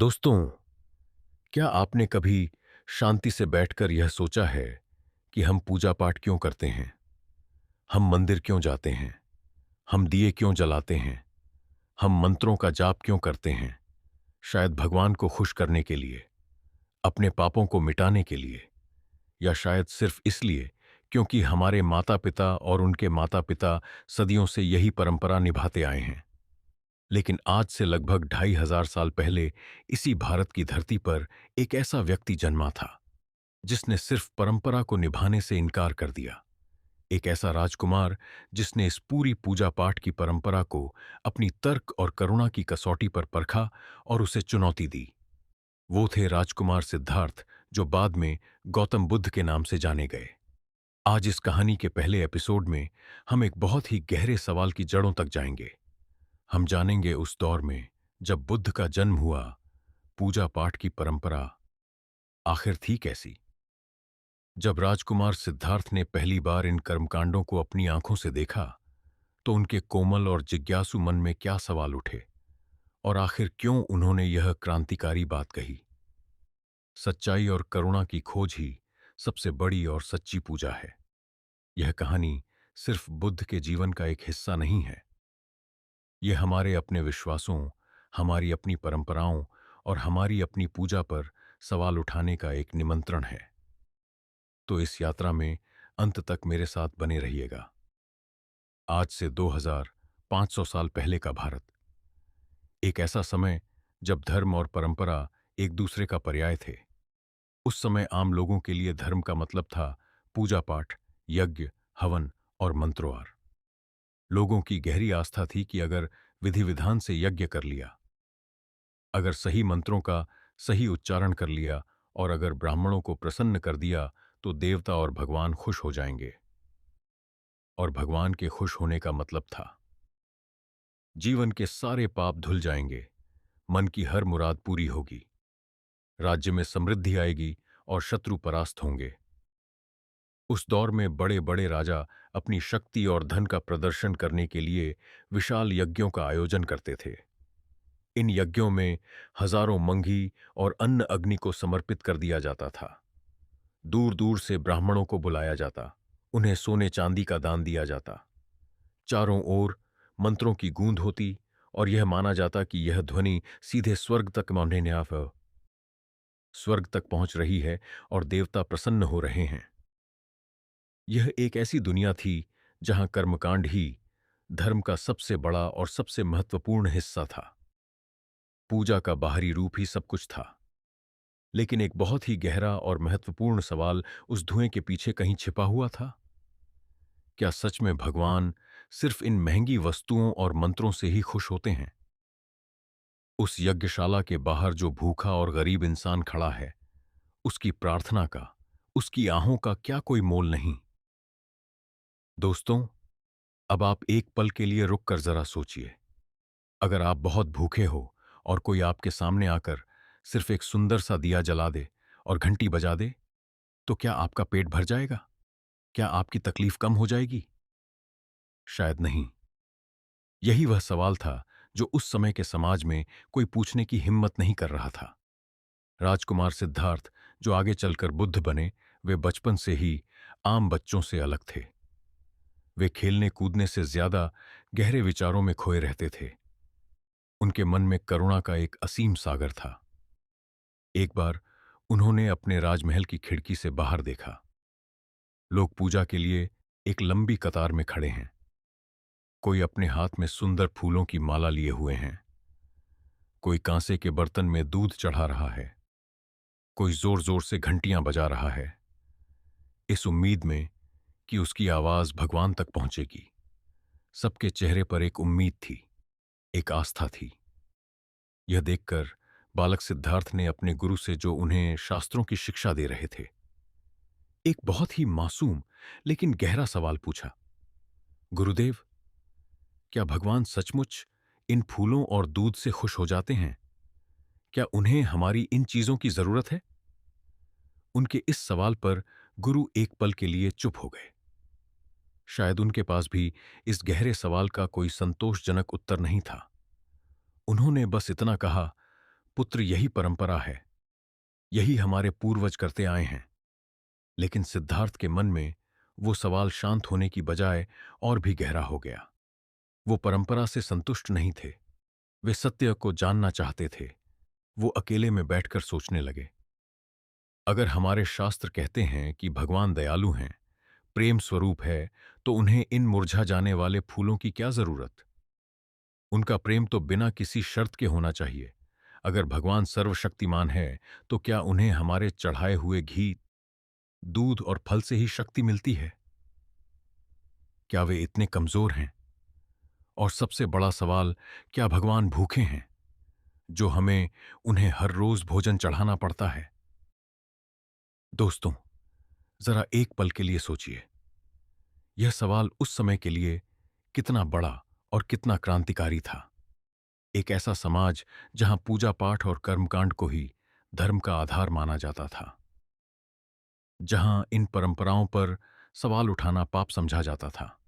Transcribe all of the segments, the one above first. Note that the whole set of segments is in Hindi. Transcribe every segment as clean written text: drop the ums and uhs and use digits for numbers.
दोस्तों, क्या आपने कभी शांति से बैठकर यह सोचा है कि हम पूजा पाठ क्यों करते हैं? हम मंदिर क्यों जाते हैं? हम दिए क्यों जलाते हैं? हम मंत्रों का जाप क्यों करते हैं? शायद भगवान को खुश करने के लिए, अपने पापों को मिटाने के लिए, या शायद सिर्फ इसलिए क्योंकि हमारे माता पिता और उनके माता पिता सदियों से यही परंपरा निभाते आए हैं। लेकिन आज से लगभग 2500 साल पहले इसी भारत की धरती पर एक ऐसा व्यक्ति जन्मा था जिसने सिर्फ परंपरा को निभाने से इनकार कर दिया। एक ऐसा राजकुमार जिसने इस पूरी पूजा पाठ की परंपरा को अपनी तर्क और करुणा की कसौटी पर परखा और उसे चुनौती दी। वो थे राजकुमार सिद्धार्थ, जो बाद में गौतम बुद्ध के नाम से जाने गए। आज इस कहानी के पहले एपिसोड में हम एक बहुत ही गहरे सवाल की जड़ों तक जाएंगे। हम जानेंगे उस दौर में जब बुद्ध का जन्म हुआ, पूजा पाठ की परंपरा आखिर थी कैसी। जब राजकुमार सिद्धार्थ ने पहली बार इन कर्मकांडों को अपनी आंखों से देखा, तो उनके कोमल और जिज्ञासु मन में क्या सवाल उठे और आखिर क्यों उन्होंने यह क्रांतिकारी बात कही। सच्चाई और करुणा की खोज ही सबसे बड़ी और सच्ची पूजा है। यह कहानी सिर्फ बुद्ध के जीवन का एक हिस्सा नहीं है। यह हमारे अपने विश्वासों, हमारी अपनी परंपराओं और हमारी अपनी पूजा पर सवाल उठाने का एक निमंत्रण है। तो इस यात्रा में अंत तक मेरे साथ बने रहिएगा। आज से 2500 साल पहले का भारत, एक ऐसा समय जब धर्म और परंपरा एक दूसरे का पर्याय थे। उस समय आम लोगों के लिए धर्म का मतलब था पूजा पाठ, यज्ञ, हवन और मंत्रोआर। लोगों की गहरी आस्था थी कि अगर विधि विधान से यज्ञ कर लिया, अगर सही मंत्रों का सही उच्चारण कर लिया और अगर ब्राह्मणों को प्रसन्न कर दिया, तो देवता और भगवान खुश हो जाएंगे। और भगवान के खुश होने का मतलब था जीवन के सारे पाप धुल जाएंगे, मन की हर मुराद पूरी होगी, राज्य में समृद्धि आएगी और शत्रु परास्त होंगे। उस दौर में बड़े बड़े राजा अपनी शक्ति और धन का प्रदर्शन करने के लिए विशाल यज्ञों का आयोजन करते थे। इन यज्ञों में हजारों मंगी और अन्न अग्नि को समर्पित कर दिया जाता था। दूर दूर से ब्राह्मणों को बुलाया जाता, उन्हें सोने चांदी का दान दिया जाता। चारों ओर मंत्रों की गूंज होती और यह माना जाता कि यह ध्वनि सीधे स्वर्ग तक पहुंच रही है और देवता प्रसन्न हो रहे हैं। यह एक ऐसी दुनिया थी जहां कर्मकांड ही धर्म का सबसे बड़ा और सबसे महत्वपूर्ण हिस्सा था। पूजा का बाहरी रूप ही सब कुछ था, लेकिन एक बहुत ही गहरा और महत्वपूर्ण सवाल उस धुएं के पीछे कहीं छिपा हुआ था। क्या सच में भगवान सिर्फ इन महंगी वस्तुओं और मंत्रों से ही खुश होते हैं? उस यज्ञशाला के बाहर जो भूखा और गरीब इंसान खड़ा है, उसकी प्रार्थना का, उसकी आहों का क्या कोई मोल नहीं? दोस्तों, अब आप एक पल के लिए रुक कर जरा सोचिए। अगर आप बहुत भूखे हो और कोई आपके सामने आकर सिर्फ एक सुंदर सा दिया जला दे और घंटी बजा दे, तो क्या आपका पेट भर जाएगा? क्या आपकी तकलीफ कम हो जाएगी? शायद नहीं। यही वह सवाल था जो उस समय के समाज में कोई पूछने की हिम्मत नहीं कर रहा था। राजकुमार सिद्धार्थ, जो आगे चलकर बुद्ध बने, वे बचपन से ही आम बच्चों से अलग थे। वे खेलने कूदने से ज्यादा गहरे विचारों में खोए रहते थे। उनके मन में करुणा का एक असीम सागर था। एक बार उन्होंने अपने राजमहल की खिड़की से बाहर देखा। लोग पूजा के लिए एक लंबी कतार में खड़े हैं। कोई अपने हाथ में सुंदर फूलों की माला लिए हुए हैं, कोई कांसे के बर्तन में दूध चढ़ा रहा है, कोई जोर जोर से घंटियां बजा रहा है, इस उम्मीद में कि उसकी आवाज भगवान तक पहुंचेगी। सबके चेहरे पर एक उम्मीद थी, एक आस्था थी। यह देखकर बालक सिद्धार्थ ने अपने गुरु से, जो उन्हें शास्त्रों की शिक्षा दे रहे थे, एक बहुत ही मासूम लेकिन गहरा सवाल पूछा। गुरुदेव, क्या भगवान सचमुच इन फूलों और दूध से खुश हो जाते हैं? क्या उन्हें हमारी इन चीजों की जरूरत है? उनके इस सवाल पर गुरु एक पल के लिए चुप हो गए। शायद उनके पास भी इस गहरे सवाल का कोई संतोषजनक उत्तर नहीं था। उन्होंने बस इतना कहा, पुत्र यही परंपरा है, यही हमारे पूर्वज करते आए हैं। लेकिन सिद्धार्थ के मन में वो सवाल शांत होने की बजाय और भी गहरा हो गया। वो परंपरा से संतुष्ट नहीं थे, वे सत्य को जानना चाहते थे। वो अकेले में बैठकर सोचने लगे, अगर हमारे शास्त्र कहते हैं कि भगवान दयालु हैं, प्रेम स्वरूप है, तो उन्हें इन मुरझा जाने वाले फूलों की क्या जरूरत? उनका प्रेम तो बिना किसी शर्त के होना चाहिए। अगर भगवान सर्वशक्तिमान है, तो क्या उन्हें हमारे चढ़ाए हुए घी, दूध और फल से ही शक्ति मिलती है? क्या वे इतने कमजोर हैं? और सबसे बड़ा सवाल, क्या भगवान भूखे हैं, जो हमें उन्हें हर रोज भोजन चढ़ाना पड़ता है? दोस्तों, जरा एक पल के लिए सोचिए, यह सवाल उस समय के लिए कितना बड़ा और कितना क्रांतिकारी था। एक ऐसा समाज जहां पूजा पाठ और कर्मकांड को ही धर्म का आधार माना जाता था, जहां इन परंपराओं पर सवाल उठाना पाप समझा जाता था,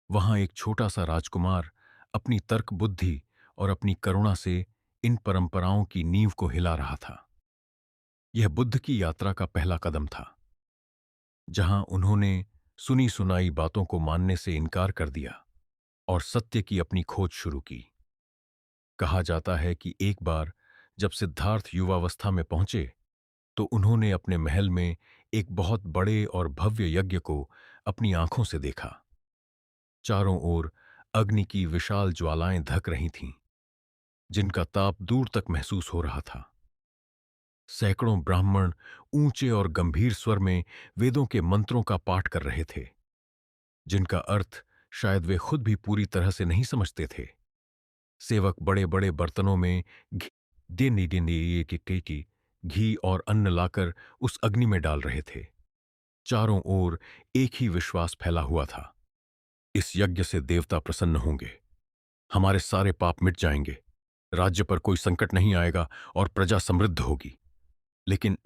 वहां एक छोटा सा राजकुमार अपनी तर्क बुद्धि और अपनी करुणा से इन परंपराओं की नींव को हिला रहा था। यह बुद्ध की यात्रा का पहला कदम था, जहां उन्होंने सुनी सुनाई बातों को मानने से इनकार कर दिया और सत्य की अपनी खोज शुरू की। कहा जाता है कि एक बार जब सिद्धार्थ युवावस्था में पहुंचे, तो उन्होंने अपने महल में एक बहुत बड़े और भव्य यज्ञ को अपनी आंखों से देखा। चारों ओर अग्नि की विशाल ज्वालाएं धक रही थीं, जिनका ताप दूर तक महसूस हो रहा था। सैकड़ों ब्राह्मण ऊंचे और गंभीर स्वर में वेदों के मंत्रों का पाठ कर रहे थे, जिनका अर्थ शायद वे खुद भी पूरी तरह से नहीं समझते थे। सेवक बड़े बड़े बर्तनों में घी घी और अन्न लाकर उस अग्नि में डाल रहे थे। चारों ओर एक ही विश्वास फैला हुआ था, इस यज्ञ से देवता प्रसन्न होंगे, हमारे सारे पाप मिट जाएंगे, राज्य पर कोई संकट नहीं आएगा और प्रजा समृद्ध होगी। लेकिन